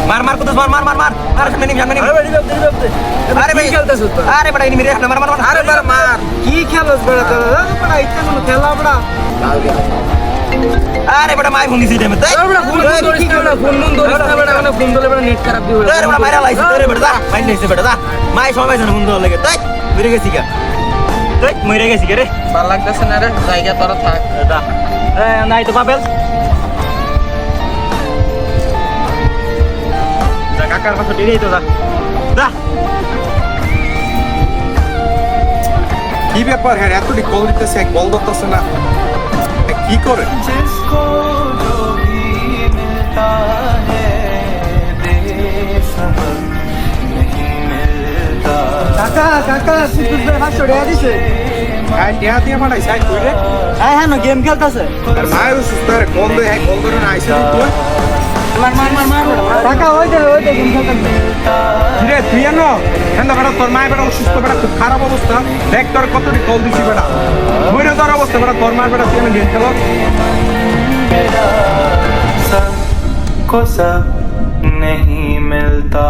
মার মার কুদুস মার মার মার মার মার সামনে নিম আরে ভাই খেলতেছিস আরে বড় ইনি মেরে মার মার মার আরে মার মার কি খেলছ বড় তোরা বড় ইচ্ছা কোন খেলা বড় আরে বড় মাই ফোন দিছি দেমে তাই বড় ফোন ধরিস না ফোন ধরিস না বড় মানে ফোন ধরলে বড় নেট খারাপ দিও আরে বড় মাইরা লাইছে তোরে বড় যা মাই নিছে বড় যা মাই সময় জানা ফোন ধরে লাগে তাই মরে গেছি গা তাই মরে গেছি রে ভাল লাগতেছে না রে জায়গা তোরা থাক যা এ নাই তো পাবেল কাকার পাশে বেরিয়ে তো যা যা কি ব্যাপার হ্যাঁ এতটি কল দিতেছে এক বল ধরতেছে না কি করে কাকা কাকা সিতুস ভাই হাত ছড়িয়ে দিছে হ্যাঁ টিয়া দিয়ে মারাই সাইড কইরে হ্যাঁ হ্যাঁ না গেম খেলতেছে আর মায়ের সুস্থ রে কল দে এক কল ধরে না আইছে তুই মার মার মার মার কাকা ওই দে গেম খেলতেছে রে তুই না কেন বড় তোর মায়ের বড় অসুস্থ বড় খুব খারাপ অবস্থা দেখ তোর কতটি কল দিছি বড় বুইরে তোর অবস্থা বড় তোর মায়ের বড় তুই না গেম খেলো को सब नहीं मिलता।